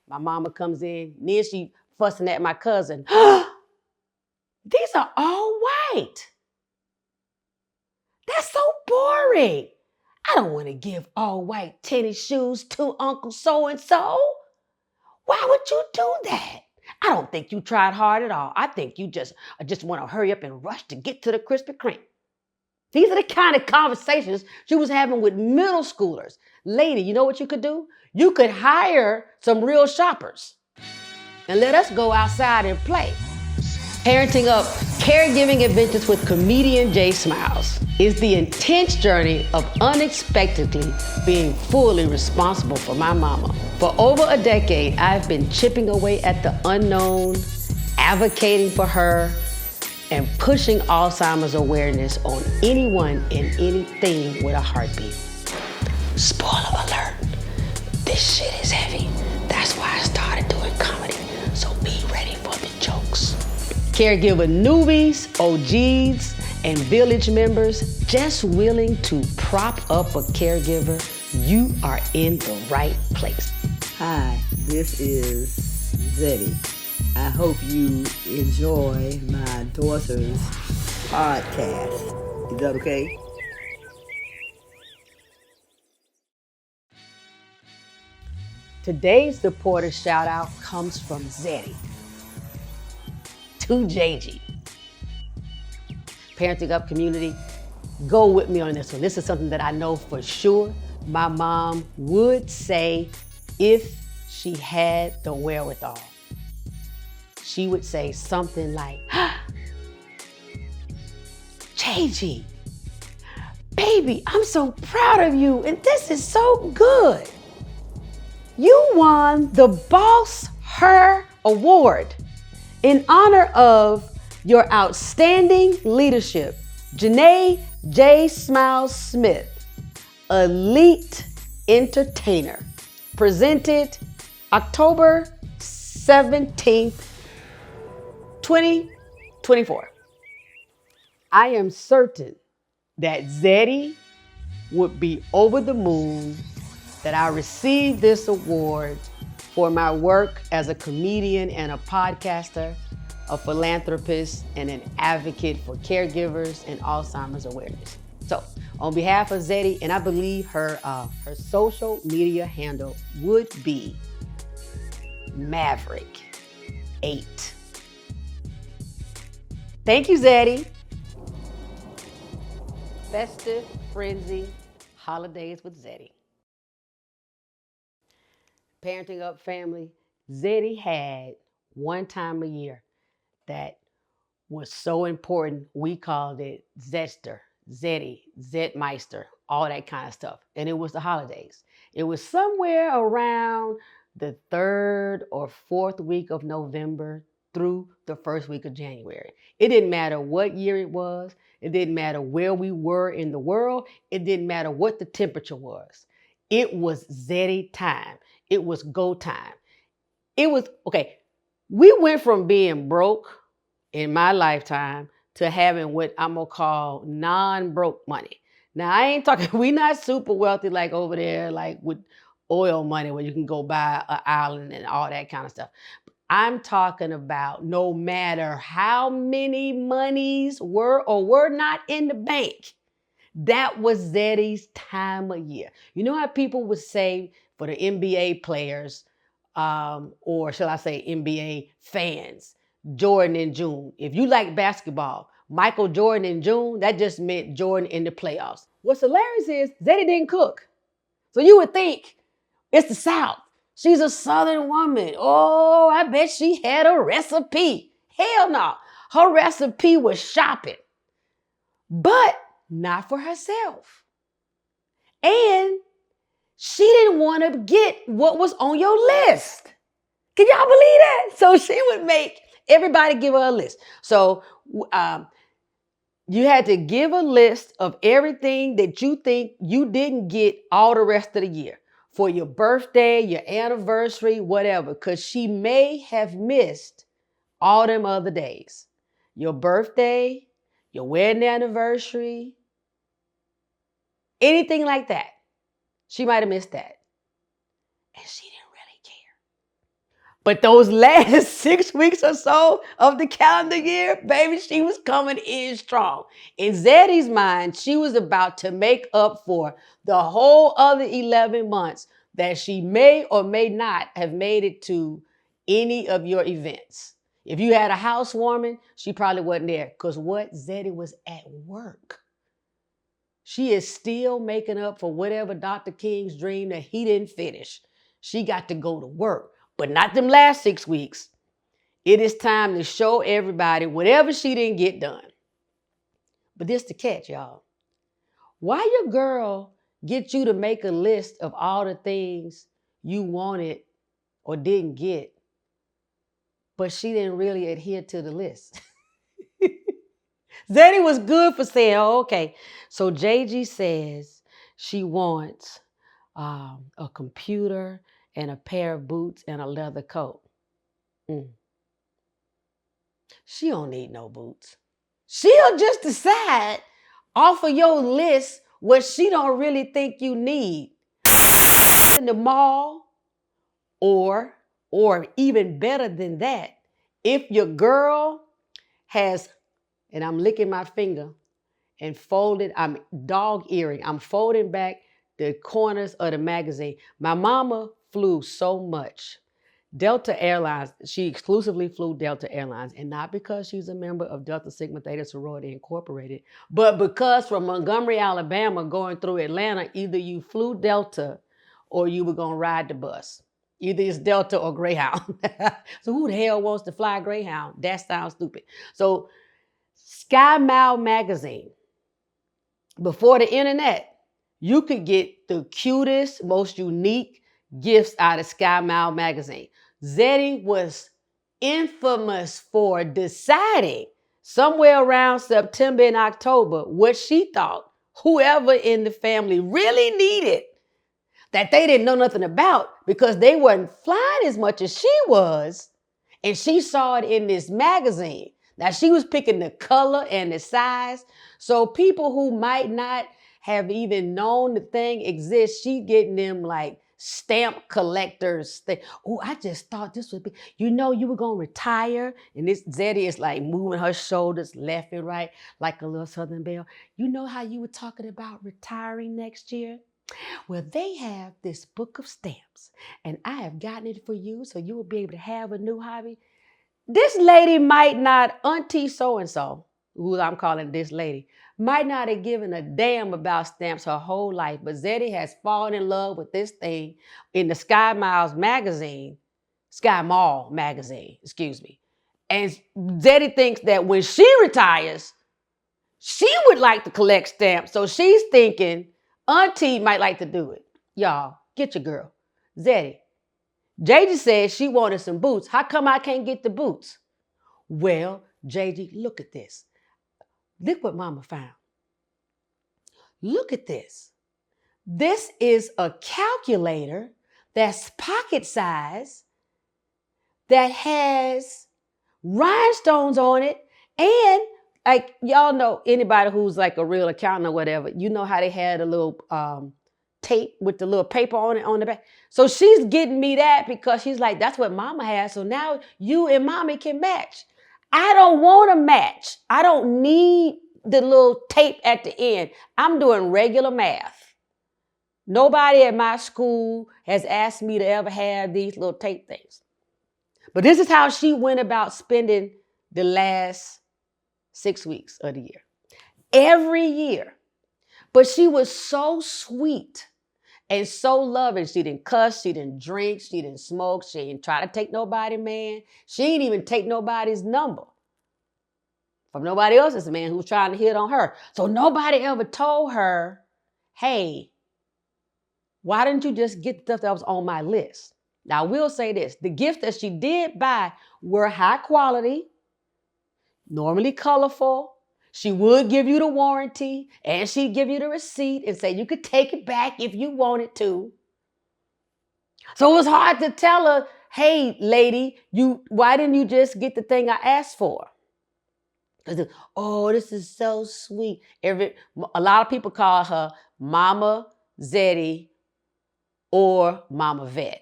My mama comes in, then she fussing at my cousin. These are all white. That's so boring. I don't want to give all white tennis shoes to Uncle so-and-so. Why would you do that? I don't think you tried hard at all. I think you just want to hurry up and rush to get to the Krispy Kreme. These are the kind of conversations she was having with middle schoolers. Lady, you know what you could do? You could hire some real shoppers and let us go outside and play. Parenting Up, Caregiving Adventures with comedian Jay Smiles is the intense journey of unexpectedly being fully responsible for my mama. For over a decade, I've been chipping away at the unknown, advocating for her, and pushing Alzheimer's awareness on anyone and anything with a heartbeat. Spoiler alert, this shit is heavy. That's why I started doing comedy, so be ready for the jokes. Caregiver newbies, OGs, and village members just willing to prop up a caregiver, you are in the right place. Hi, this is Zetty. I hope you enjoy my daughter's podcast. Is that okay? Today's supporter shout out comes from Zetty to JG. Parenting Up community, go with me on this one. This is something that I know for sure my mom would say if she had the wherewithal. She would say something like, JG, baby, I'm so proud of you and this is so good. You won the Boss Her Award in honor of your outstanding leadership. Janae J. Smiles Smith, Elite Entertainer, presented October 17th, 2024. I am certain that Zetty would be over the moon that I received this award for my work as a comedian and a podcaster, a philanthropist, and an advocate for caregivers and Alzheimer's awareness. So, on behalf of Zetty, and I believe her social media handle would be Maverick8. Thank you, Zetty. Festive Frenzy Holidays with Zetty. Parenting Up family, Zetty had one time a year that was so important. We called it Zester, Zetty, Zetmeister, all that kind of stuff. And it was the holidays. It was somewhere around the 3rd or 4th week of November through the 1st week of January. It didn't matter what year it was. It didn't matter where we were in the world. It didn't matter what the temperature was. It was Zetty time. It was go time. It was, okay, we went from being broke in my lifetime to having what I'm gonna call non-broke money. Now I ain't talking, we not super wealthy like over there, like with oil money where you can go buy an island and all that kind of stuff. I'm talking about no matter how many monies were or were not in the bank, that was Zetty's time of year. You know how people would say for the NBA players, or shall I say NBA fans, Jordan in June. If you like basketball, Michael Jordan in June, that just meant Jordan in the playoffs. What's hilarious is Zetty didn't cook. So you would think it's the South. She's a Southern woman. Oh, I bet she had a recipe. Hell no. Her recipe was shopping, but not for herself. And she didn't want to get what was on your list. Can y'all believe that? So she would make everybody give her a list. So you had to give a list of everything that you think you didn't get all the rest of the year for your birthday, your anniversary, whatever, because she may have missed all them other days. Your birthday, your wedding anniversary, anything like that. She might have missed that. And she didn't really care. But those last 6 weeks or so of the calendar year, baby, she was coming in strong. In Zetty's mind, she was about to make up for the whole other 11 months that she may or may not have made it to any of your events. If you had a housewarming, she probably wasn't there. Because what? Zetty was at work. She is still making up for whatever Dr. King's dream that he didn't finish. She got to go to work, but not them last 6 weeks. It is time to show everybody whatever she didn't get done. But this the catch, y'all. Why your girl get you to make a list of all the things you wanted or didn't get, but she didn't really adhere to the list? Zetty was good for saying, oh, okay. So JG says she wants a computer and a pair of boots and a leather coat. She don't need no boots. She'll just decide off of your list what she don't really think you need. In the mall, or even better than that, if your girl has, and I'm licking my finger and I'm dog earring, I'm folding back the corners of the magazine. My mama flew so much. Delta Airlines, she exclusively flew Delta Airlines, and not because she's a member of Delta Sigma Theta Sorority Incorporated, but because from Montgomery, Alabama, going through Atlanta, either you flew Delta or you were gonna ride the bus. Either it's Delta or Greyhound. So who the hell wants to fly Greyhound? That sounds stupid. So Sky Mile magazine, before the internet, you could get the cutest, most unique gifts out of Sky Mile magazine. Zetty was infamous for deciding somewhere around September and October what she thought whoever in the family really needed that they didn't know nothing about because they weren't flying as much as she was. And she saw it in this magazine. Now she was picking the color and the size. So people who might not have even known the thing exists, she getting them like stamp collectors. Oh, I just thought this would be, you were going to retire. And this Zetty is like moving her shoulders left and right like a little Southern belle. You know how you were talking about retiring next year? Well, they have this book of stamps, and I have gotten it for you so you will be able to have a new hobby. This lady might not, Auntie so-and-so, who I'm calling this lady, might not have given a damn about stamps her whole life, but Zetty has fallen in love with this thing in the Sky Mall magazine, excuse me. And Zetty thinks that when she retires, she would like to collect stamps. So she's thinking Auntie might like to do it. Y'all, get your girl. Zetty. JJ said she wanted some boots. How come I can't get the boots? Well, JJ, look at this. Look what Mama found. Look at this. This is a calculator that's pocket size that has rhinestones on it, and like y'all know, anybody who's like a real accountant or whatever, you know how they had a little tape with the little paper on it on the back. So she's getting me that because she's like, that's what Mama has. So now you and Mommy can match. I don't want to match. I don't need the little tape at the end. I'm doing regular math. Nobody at my school has asked me to ever have these little tape things. But this is how she went about spending the last 6 weeks of the year. Every year. But she was so sweet and so loving. She didn't cuss, she didn't drink, she didn't smoke, she didn't try to take nobody's man. She didn't even take nobody's number from nobody else's man who was trying to hit on her. So nobody ever told her, hey, why didn't you just get the stuff that was on my list? Now, I will say this. The gifts that she did buy were high quality, normally colorful. She would give you the warranty, and she'd give you the receipt and say you could take it back if you wanted to. So it was hard to tell her, hey, lady, why didn't you just get the thing I asked for? Because, oh, this is so sweet. A lot of people call her Mama Zetty or Mama Vet.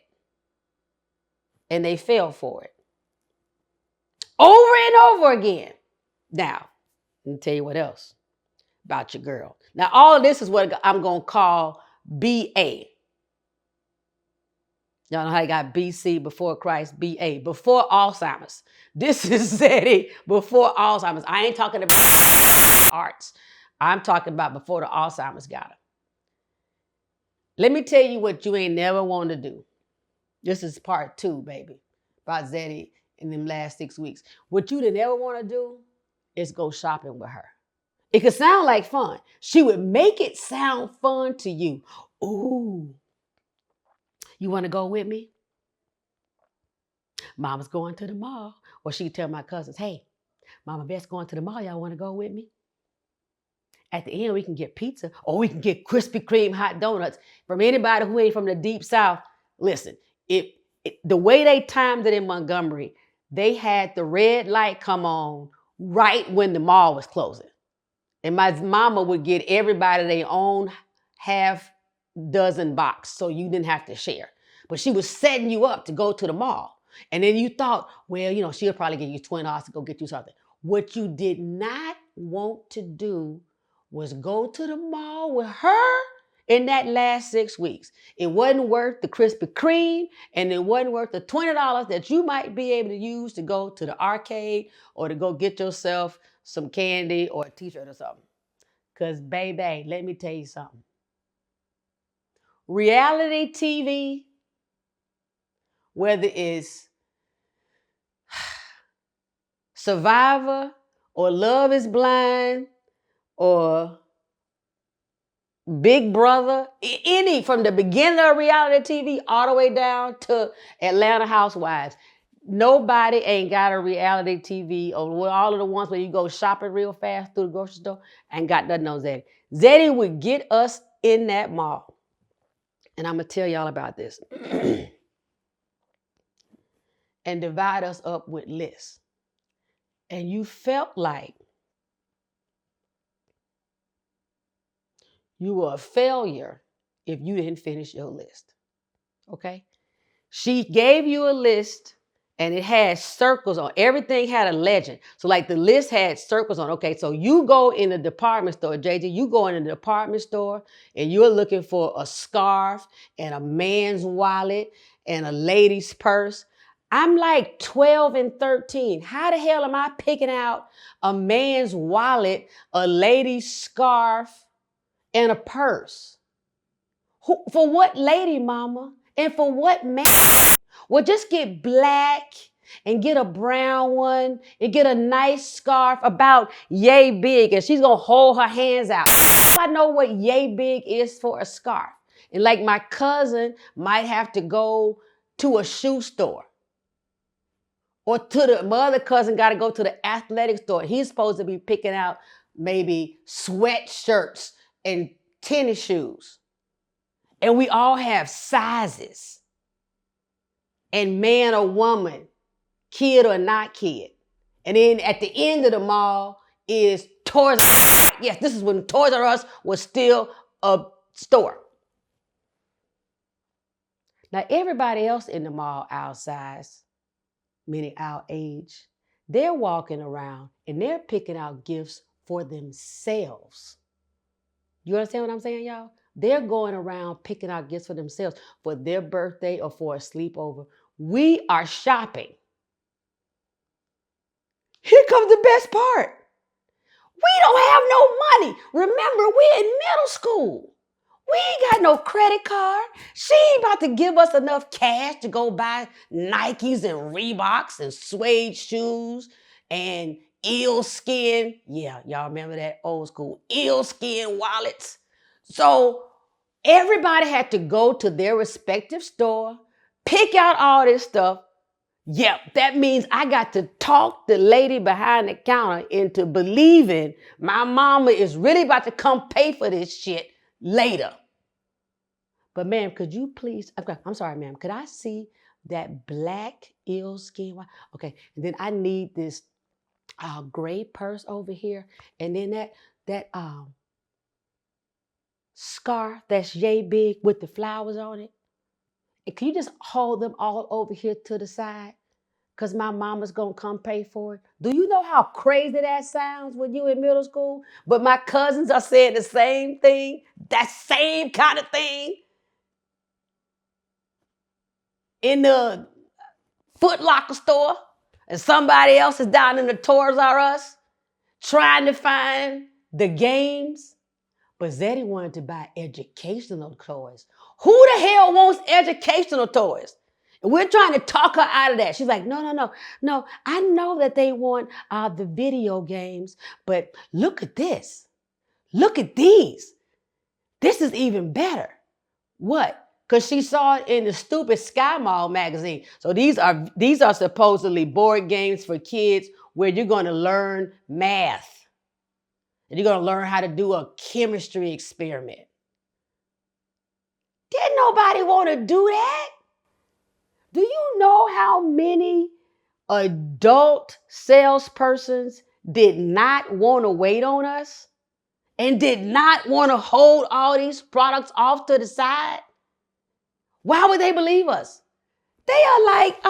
and they fell for it over and over again. Now, let me tell you what else about your girl. Now, all of this is what I'm going to call BA. Y'all know how you got BC, before Christ, BA, before Alzheimer's. This is Zetty before Alzheimer's. I ain't talking about arts. I'm talking about before the Alzheimer's got her. Let me tell you what you ain't never want to do. This is part 2, baby, about Zetty in them last 6 weeks. What you didn't ever want to do is go shopping with her. It could sound like fun. She would make it sound fun to you. Ooh, you want to go with me? Mama's going to the mall. Or she'd tell my cousins, hey, Mama Beth's going to the mall. Y'all want to go with me? At the end, we can get pizza or we can get Krispy Kreme hot donuts from anybody who ain't from the deep South. Listen, the way they timed it in Montgomery, they had the red light come on right when the mall was closing. And my mama would get everybody their own half dozen box so you didn't have to share. But she was setting you up to go to the mall. And then you thought, well, she'll probably give you $20 to go get you something. What you did not want to do was go to the mall with her in that last 6 weeks. It wasn't worth the Krispy Kreme, and it wasn't worth the $20 that you might be able to use to go to the arcade or to go get yourself some candy or a t-shirt or something. Because, baby, let me tell you something. Reality TV, whether it's Survivor or Love is Blind or Big Brother, any from the beginning of reality TV all the way down to Atlanta Housewives, nobody ain't got a reality TV or all of the ones where you go shopping real fast through the grocery store ain't got nothing on Zetty. Zetty would get us in that mall. And I'm going to tell y'all about this. And divide us up with lists. And you felt like you were a failure if you didn't finish your list. Okay? She gave you a list and it had circles on. Everything had a legend. So like the list had circles on. Okay, so you go in the department store, JJ, you go in the department store and you're looking for a scarf and a man's wallet and a lady's purse. I'm like 12 and 13. How the hell am I picking out a man's wallet, a lady's scarf, and a purse? For what lady, mama? And for what man? Well, just get black and get a brown one and get a nice scarf about yay big, and she's gonna hold her hands out. I know what yay big is for a scarf. And like my cousin might have to go to a shoe store. Or my other cousin got to go to the athletic store. He's supposed to be picking out maybe sweatshirts and tennis shoes. And we all have sizes. And man or woman, kid or not kid. And then at the end of the mall is Toys R Us. Yes, this is when Toys R Us was still a store. Now, everybody else in the mall our size, meaning our age, they're walking around and they're picking out gifts for themselves. You understand what I'm saying, y'all? They're going around picking out gifts for themselves for their birthday or for a sleepover. We are shopping. Here comes the best part. We don't have no money. Remember, we're in middle school. We ain't got no credit card. She ain't about to give us enough cash to go buy Nikes and Reeboks and suede shoes and eel-skin. Yeah, y'all remember that old school eel-skin wallets. So everybody had to go to their respective store, pick out all this stuff. Yep, that means I got to talk the lady behind the counter into believing my mama is really about to come pay for this shit later. But ma'am, could you please, I'm sorry, ma'am, could I see that black eel skin? Okay, and then I need this gray purse over here. And then that scarf that's yay big with the flowers on it. And can you just hold them all over here to the side? Because my mama's going to come pay for it. Do you know how crazy that sounds when you in middle school? But my cousins are saying the same thing, that same kind of thing in the Foot Locker store. And somebody else is down in the Toys R Us trying to find the games. But Zetty wanted to buy educational toys. Who the hell wants educational toys? And we're trying to talk her out of that. She's like, no. I know that they want the video games, but look at this. Look at these. This is even better. What? Because she saw it in the stupid Sky Mall magazine. So these are supposedly board games for kids where you're going to learn math. And you're going to learn how to do a chemistry experiment. Didn't nobody want to do that? Do you know how many adult salespersons did not want to wait on us and did not want to hold all these products off to the side? Why would they believe us? They are like,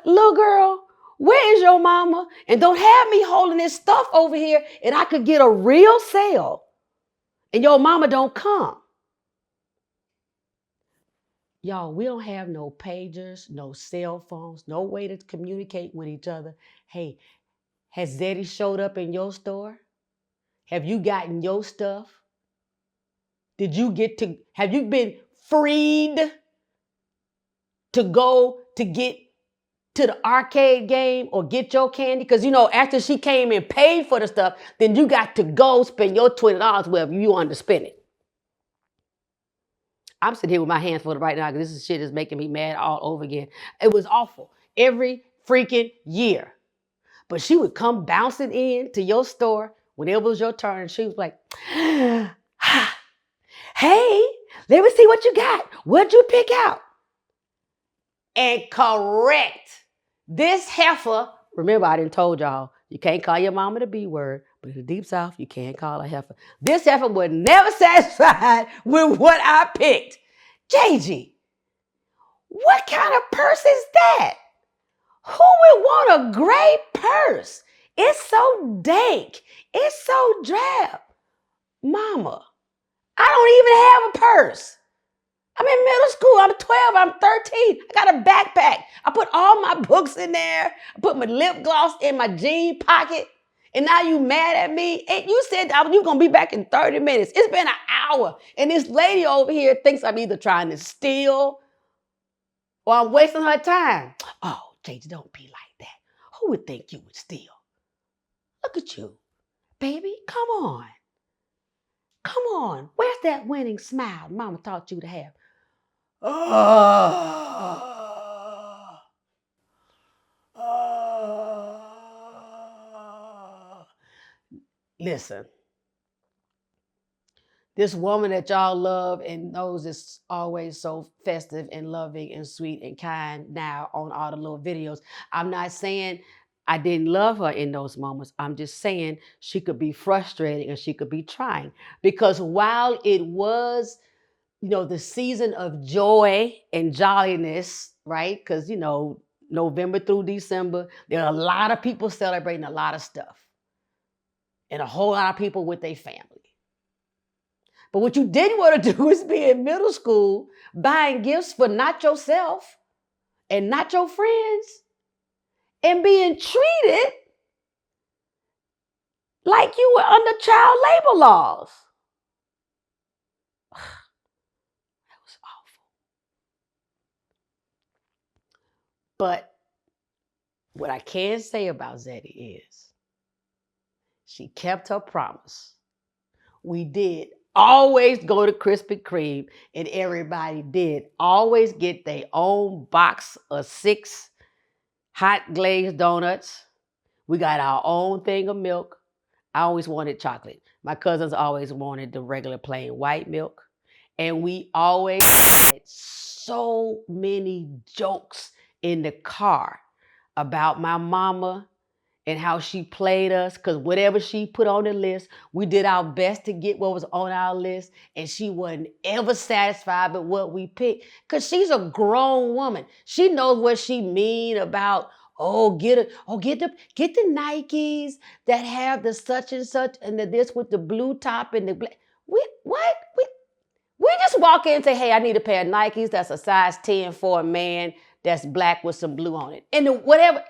little girl, where is your mama? And don't have me holding this stuff over here and I could get a real sale and your mama don't come. Y'all, we don't have no pagers, no cell phones, no way to communicate with each other. Hey, has Zetty showed up in your store? Have you gotten your stuff? Have you been freed to go to get to the arcade game or get your candy? Because, after she came and paid for the stuff, then you got to go spend your $20 wherever you want to spend it. I'm sitting here with my hands full right now because this shit is making me mad all over again. It was awful every freaking year. But she would come bouncing in to your store whenever it was your turn. And she was like, hey, let me see what you got. What'd you pick out? And correct. This heifer, remember I done told y'all, you can't call your mama the B word, but in the Deep South, you can't call a heifer. This heifer was never satisfied with what I picked. JG, what kind of purse is that? Who would want a gray purse? It's so dank. It's so drab. Mama, I don't even have a purse. I'm in middle school. I'm 12. I'm 13. I got a backpack. I put all my books in there. I put my lip gloss in my jean pocket. And now you mad at me? And you said you're going to be back in 30 minutes. It's been an hour. And this lady over here thinks I'm either trying to steal or I'm wasting her time. Oh, JJ, don't be like that. Who would think you would steal? Look at you. Baby, come on. Come on. Where's that winning smile Mama taught you to have? Listen, this woman that y'all love and knows is always so festive and loving and sweet and kind now on all the little videos. I'm not saying I didn't love her in those moments. I'm just saying she could be frustrating and she could be trying. Because while it was, the season of joy and jolliness, right? Because, November through December, there are a lot of people celebrating a lot of stuff. And a whole lot of people with their family. But what you didn't want to do is be in middle school buying gifts for not yourself and not your friends and being treated like you were under child labor laws. That was awful. But what I can say about Zetty is she kept her promise. We did always go to Krispy Kreme, and everybody did always get their own box of 6 hot glazed donuts. We got our own thing of milk. I always wanted chocolate. My cousins always wanted the regular plain white milk. And we always had so many jokes in the car about my mama and how she played us, because whatever she put on the list, we did our best to get what was on our list, and she wasn't ever satisfied with what we picked, because she's a grown woman. She knows what she mean about, get the Nikes that have the such and such and the this with the blue top and the black. We just walk in and say, hey, I need a pair of Nikes that's a size 10 for a man that's black with some blue on it. And whatever.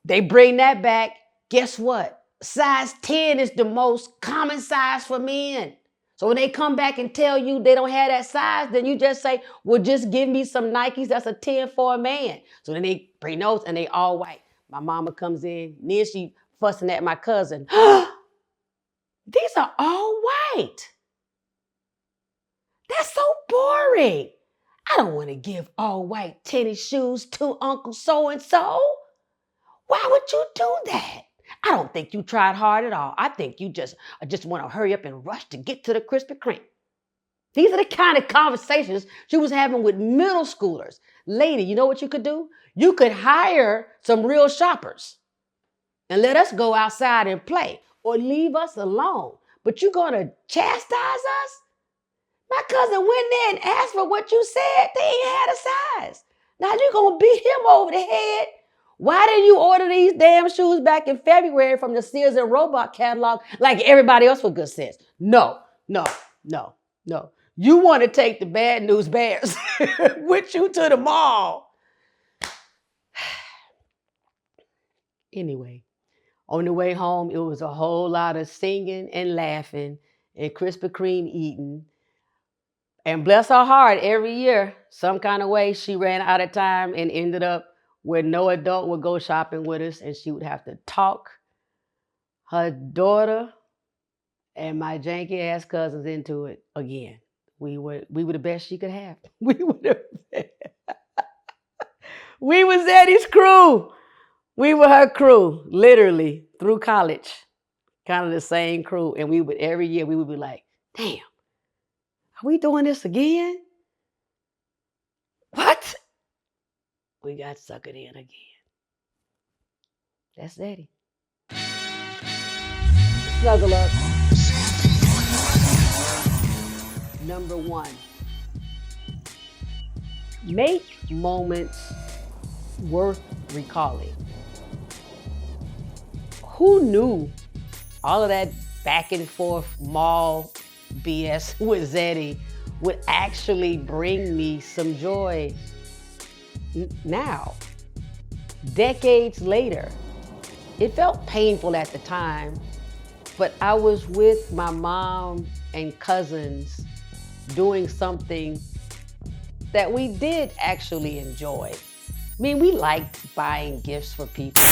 They bring that back. Guess what? Size 10 is the most common size for men. So when they come back and tell you they don't have that size, then you just say, well, just give me some Nikes that's a 10 for a man. So then they bring those and they all white. My mama comes in, then she fussing at my cousin. These are all white. That's so boring. I don't want to give all white tennis shoes to Uncle so-and-so. Why would you do that? I don't think you tried hard at all. I think you just want to hurry up and rush to get to the Krispy Kreme. These are the kind of conversations she was having with middle schoolers. Lady, you know what you could do? You could hire some real shoppers and let us go outside and play, or leave us alone. But you're going to chastise us? My cousin went there and asked for what you said. They ain't had a size. Now you're going to beat him over the head. Why didn't you order these damn shoes back in February from the Sears and Roebuck catalog like everybody else with good sense? No. You want to take the bad news bears with you to the mall. Anyway, on the way home, it was a whole lot of singing and laughing and Krispy Kreme eating. And bless her heart, every year, some kind of way, she ran out of time and ended up where no adult would go shopping with us, and she would have to talk her daughter and my janky ass cousins into it again. We were the best she could have. We were Zetty's crew. We were her crew, literally, through college. Kind of the same crew. And every year we would be like, damn, are we doing this again? What? We got suckered in again. That's Zetty. Snuggle up. Number 1. Make moments worth recalling. Who knew all of that back and forth mall BS with Zetty would actually bring me some joy now, decades later? It felt painful at the time, but I was with my mom and cousins doing something that we did actually enjoy. I mean, we liked buying gifts for people.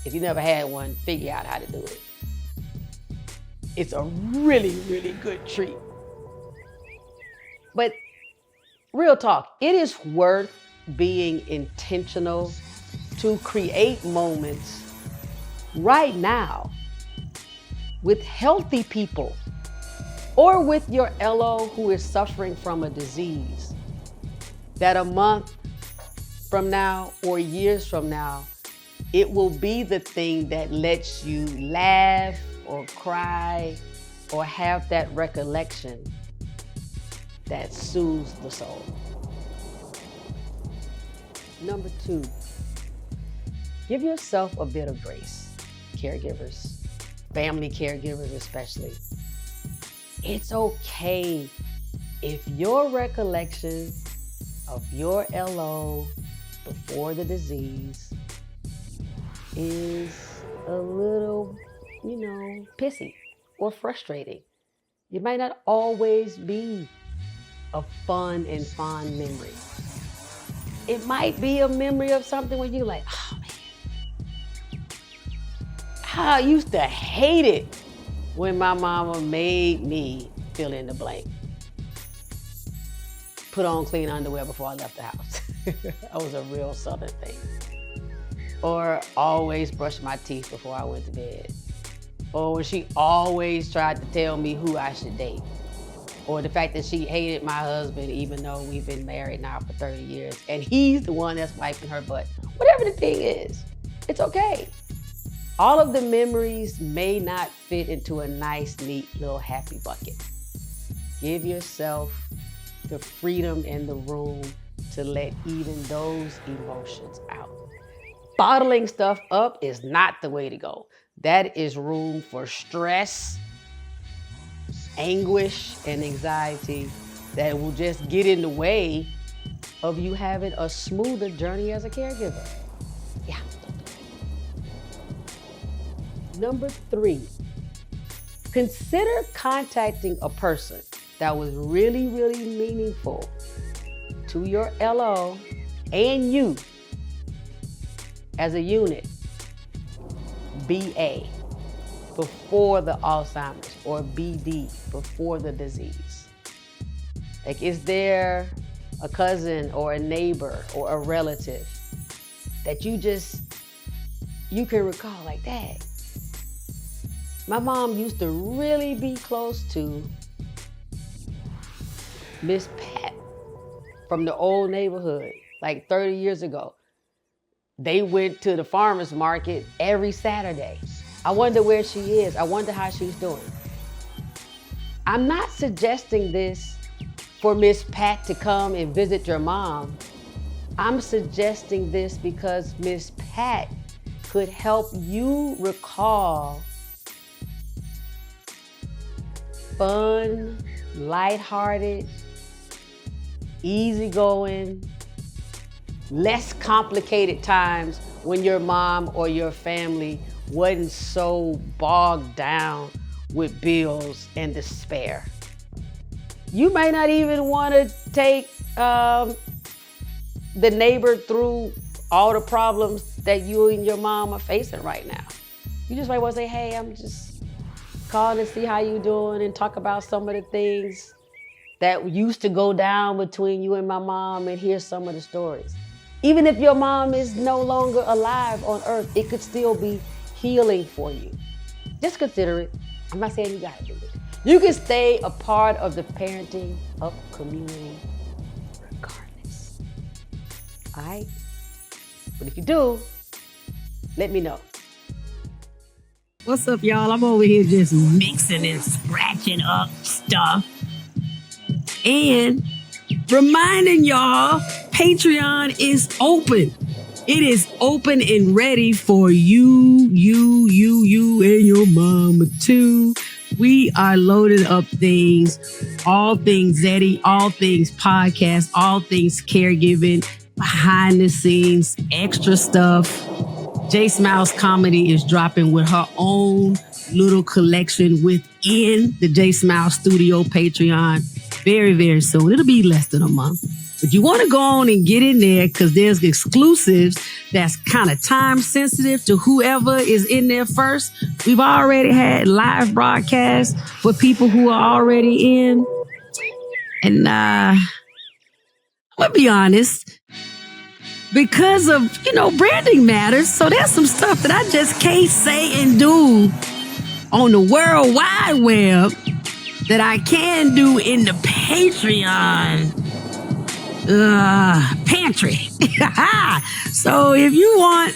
If you never had one, figure out how to do it. It's a really, really good treat. But real talk, it is worth being intentional to create moments right now with healthy people or with your LO who is suffering from a disease, that a month from now or years from now, it will be the thing that lets you laugh or cry or have that recollection that soothes the soul. Number 2, give yourself a bit of grace. Caregivers, family caregivers especially. It's okay if your recollection of your LO before the disease is a little, pissy or frustrating. It might not always be a fun and fond memory. It might be a memory of something where you're like, oh man, I used to hate it when my mama made me fill in the blank. Put on clean underwear before I left the house. That was a real Southern thing. Or always brush my teeth before I went to bed. Or when she always tried to tell me who I should date. Or the fact that she hated my husband even though we've been married now for 30 years and he's the one that's wiping her butt. Whatever the thing is, it's okay. All of the memories may not fit into a nice, neat little happy bucket. Give yourself the freedom and the room to let even those emotions out. Bottling stuff up is not the way to go. That is room for stress, anguish, and anxiety that will just get in the way of you having a smoother journey as a caregiver. Yeah. Number 3, consider contacting a person that was really, really meaningful to your LO and you as a unit, BA, before the Alzheimer's, or BD, before the disease. Like, is there a cousin or a neighbor or a relative that you can recall like that? My mom used to really be close to Miss Pat from the old neighborhood, like 30 years ago. They went to the farmer's market every Saturday. I wonder where she is. I wonder how she's doing. I'm not suggesting this for Miss Pat to come and visit your mom. I'm suggesting this because Miss Pat could help you recall fun, lighthearted, easygoing, less complicated times when your mom or your family wasn't so bogged down with bills and despair. You may not even want to take the neighbor through all the problems that you and your mom are facing right now. You just might want to say, hey, I'm just calling to see how you doing and talk about some of the things that used to go down between you and my mom, and hear some of the stories. Even if your mom is no longer alive on earth, it could still be healing for you. Just consider it. I'm not saying you gotta do it. You can stay a part of the parenting up community regardless. All right? But if you do, let me know. What's up, y'all? I'm over here just mixing and scratching up stuff. And reminding y'all, Patreon is open. It is open and ready for you and your mama too. We are loaded up things, all things Zetty, all things podcast, all things caregiving, behind the scenes, extra stuff. J Smiles Comedy is dropping with her own little collection within the J Smiles Studio Patreon very, very soon. It'll be less than a month. But you want to go on and get in there because there's exclusives that's kind of time sensitive to whoever is in there first. We've already had live broadcasts for people who are already in. And I'm going to be honest, because of, branding matters. So there's some stuff that I just can't say and do on the World Wide Web that I can do in the Patreon pantry. So if you want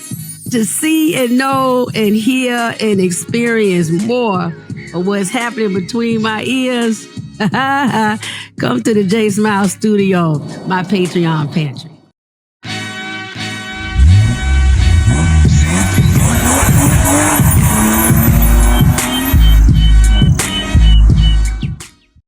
to see and know and hear and experience more of what's happening between my ears, come to the J Smile Studio, my Patreon pantry.